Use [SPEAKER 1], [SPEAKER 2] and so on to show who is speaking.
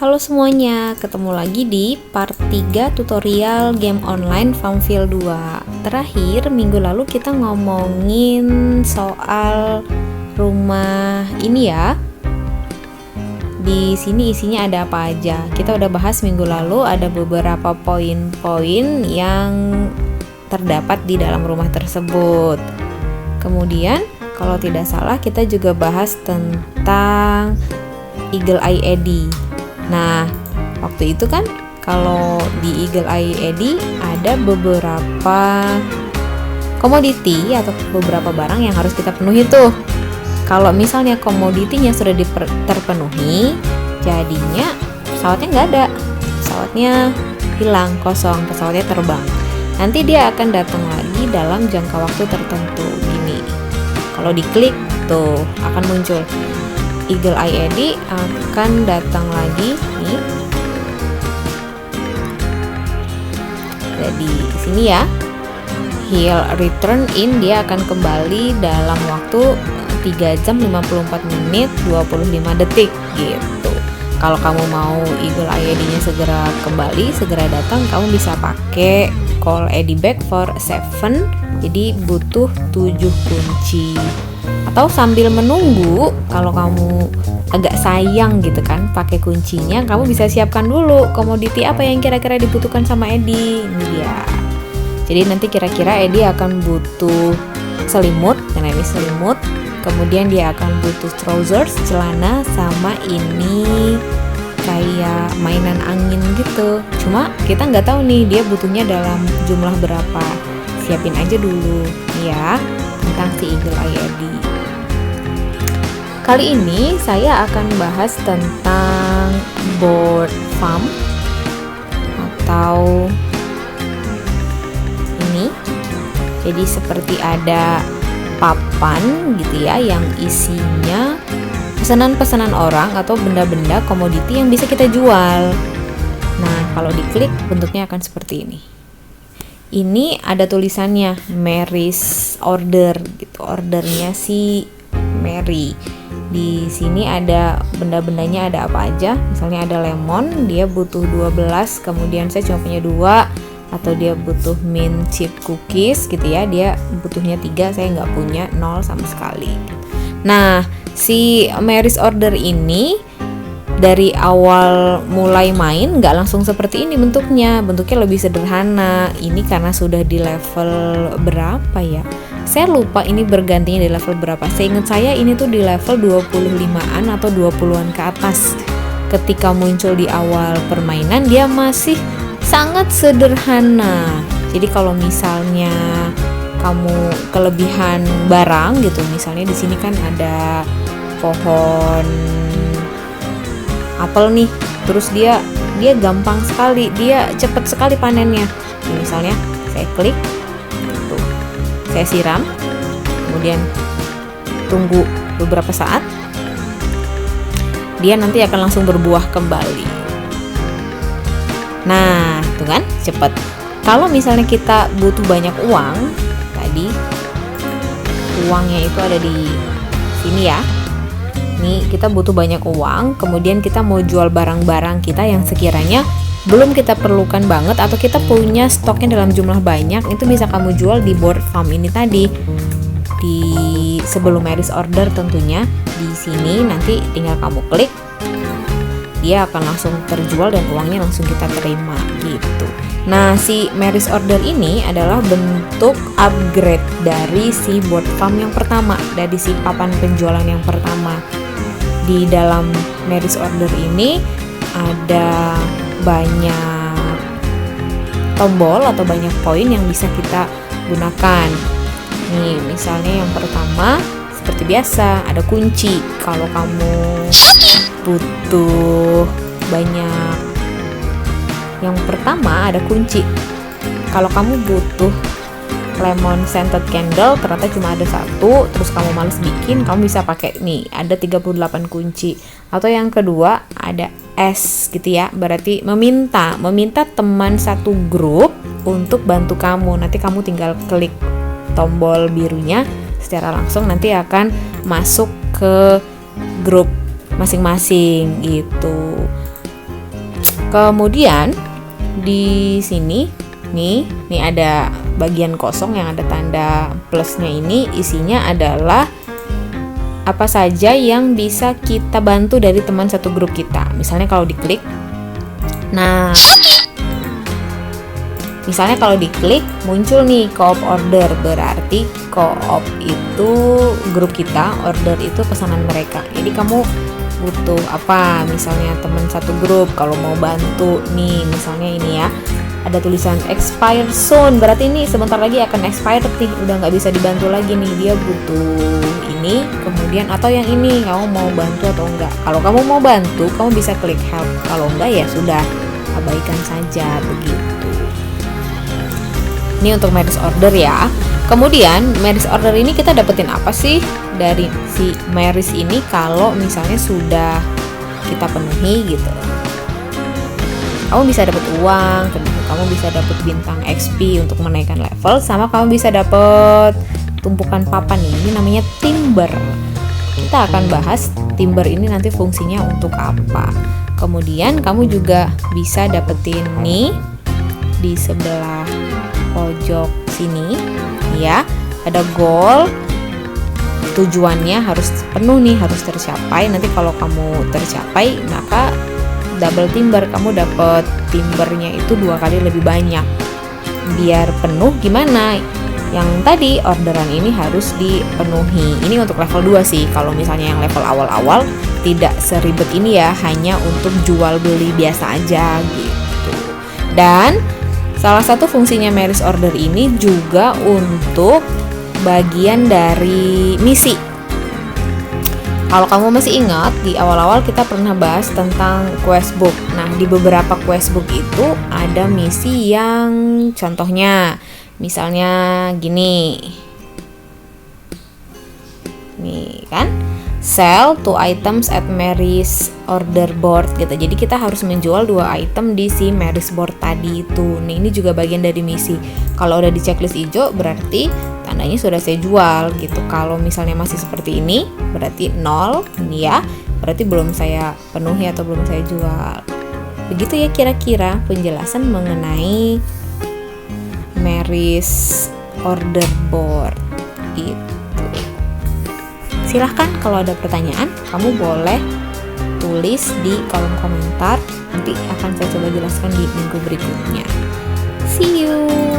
[SPEAKER 1] Halo semuanya, ketemu lagi di part 3 tutorial game online Farmville 2. Terakhir, minggu lalu kita ngomongin soal rumah ini ya. Di sini isinya ada apa aja. Kita udah bahas minggu lalu, ada beberapa poin-poin yang terdapat di dalam rumah tersebut. Kemudian, kalau tidak salah kita juga bahas tentang Eagle Eye Eddie. Nah, waktu itu kan kalau di Eagle Eye Eddie ada beberapa komoditi atau beberapa barang yang harus kita penuhi tuh. Kalau misalnya komoditinya sudah terpenuhi, jadinya pesawatnya nggak ada. Pesawatnya hilang, kosong, pesawatnya terbang. Nanti dia akan datang lagi dalam jangka waktu tertentu. Gini, kalau diklik tuh akan muncul Eagle Eye Eddie akan datang lagi nih. Ada di sini ya. He'll return in, dia akan kembali dalam waktu 3 jam 54 menit 25 detik gitu. Kalau kamu mau Eagle Eye Eddie-nya segera kembali, segera datang, kamu bisa pakai call Eddie back for 7. Jadi butuh 7 kunci. Atau sambil menunggu, kalau kamu agak sayang gitu kan pakai kuncinya, kamu bisa siapkan dulu komoditi apa yang kira-kira dibutuhkan sama Eddie. Ini dia. Jadi nanti kira-kira Eddie akan butuh selimut, karena ini selimut. Kemudian dia akan butuh trousers, celana, sama ini kayak mainan angin gitu. Cuma kita nggak tahu nih dia butuhnya dalam jumlah berapa. Siapin aja dulu ya tentang si Eagle Eye Eddie. Kali ini saya akan bahas tentang board farm atau ini. Jadi seperti ada papan gitu ya yang isinya pesanan-pesanan orang atau benda-benda komoditi yang bisa kita jual. Nah, kalau diklik bentuknya akan seperti ini. Ini ada tulisannya Mary's order gitu, ordernya si Mary. Di sini ada benda-bendanya, ada apa aja. Misalnya ada lemon, dia butuh 12, kemudian saya cuma punya 2. Atau dia butuh mint chip cookies gitu ya, dia butuhnya 3, saya nggak punya, 0 sama sekali. Nah, si Mary's order ini dari awal mulai main nggak langsung seperti ini bentuknya lebih sederhana. Ini karena sudah di level berapa ya? Saya lupa ini bergantinya di level berapa. Seingat saya ini tuh di level 25-an atau 20-an ke atas. Ketika muncul di awal permainan dia masih sangat sederhana. Jadi kalau misalnya kamu kelebihan barang gitu, misalnya di sini kan ada pohon apel nih, terus dia gampang sekali, dia cepat sekali panennya. Jadi misalnya saya klik, tuh, saya siram, kemudian tunggu beberapa saat, dia nanti akan langsung berbuah kembali. Nah, tuh kan, cepet. Kalau misalnya kita butuh banyak uang, tadi uangnya itu ada di sini ya. Nih, kita butuh banyak uang, kemudian kita mau jual barang-barang kita yang sekiranya belum kita perlukan banget atau kita punya stoknya dalam jumlah banyak, itu bisa kamu jual di board farm ini tadi. Di sebelum Mary's order tentunya, di sini nanti tinggal kamu klik, dia akan langsung terjual dan uangnya langsung kita terima gitu. Nah, si Mary's order ini adalah bentuk upgrade dari si board farm yang pertama, dari si papan penjualan yang pertama. Di dalam Mary's order ini ada banyak tombol atau banyak poin yang bisa kita gunakan. Nih, misalnya yang pertama seperti biasa ada kunci. Kalau kamu butuh banyak, yang pertama ada kunci. Kalau kamu butuh lemon scented candle, ternyata cuma ada 1, terus kamu males bikin, kamu bisa pakai nih, ada 38 kunci. Atau yang kedua ada S gitu ya, berarti meminta teman satu grup untuk bantu kamu. Nanti kamu tinggal klik tombol birunya, secara langsung nanti akan masuk ke grup masing-masing gitu. Kemudian di sini nih ada bagian kosong yang ada tanda plusnya, ini isinya adalah apa saja yang bisa kita bantu dari teman satu grup kita. Misalnya kalau diklik, nah misalnya kalau diklik muncul nih co-op order, berarti co-op itu grup kita, order itu pesanan mereka. Jadi kamu butuh apa, misalnya teman satu grup kalau mau bantu nih, misalnya ini ya ada tulisan expire soon, berarti ini sebentar lagi akan expired nih, udah nggak bisa dibantu lagi nih, dia butuh ini. Kemudian atau yang ini, kamu mau bantu atau enggak. Kalau kamu mau bantu, kamu bisa klik help, kalau enggak ya sudah, abaikan saja begitu. Ini untuk marriage order ya. Kemudian marriage order ini kita dapetin apa sih dari si marriage ini kalau misalnya sudah kita penuhi gitu. Kamu bisa dapat uang, kamu bisa dapat bintang XP untuk menaikkan level, sama kamu bisa dapat tumpukan papan nih. Ini namanya timber. Kita akan bahas timber ini nanti fungsinya untuk apa. Kemudian kamu juga bisa dapetin nih di sebelah pojok sini ya, ada goal, tujuannya harus penuh nih, harus tercapai. Nanti kalau kamu tercapai maka double timber, kamu dapat timbernya itu 2 kali lebih banyak. Biar penuh gimana? Yang tadi orderan ini harus dipenuhi. Ini untuk level 2 sih. Kalau misalnya yang level awal-awal tidak seribet ini ya, hanya untuk jual beli biasa aja gitu. Dan salah satu fungsinya marriage order ini juga untuk bagian dari misi. Kalau kamu masih ingat, di awal-awal kita pernah bahas tentang questbook. Nah, di beberapa questbook itu ada misi yang contohnya, misalnya gini. Nih kan, sell 2 items at marriage order board gitu. Jadi kita harus menjual 2 item di si marriage board tadi itu. Nih, ini juga bagian dari misi. Kalau udah di checklist hijau berarti tandanya sudah saya jual gitu. Kalau misalnya masih seperti ini berarti 0 ini ya, berarti belum saya penuhi atau belum saya jual. Begitu ya kira-kira penjelasan mengenai marriage order board gitu. Silahkan kalau ada pertanyaan kamu boleh tulis di kolom komentar, nanti akan saya coba jelaskan di minggu berikutnya. See you.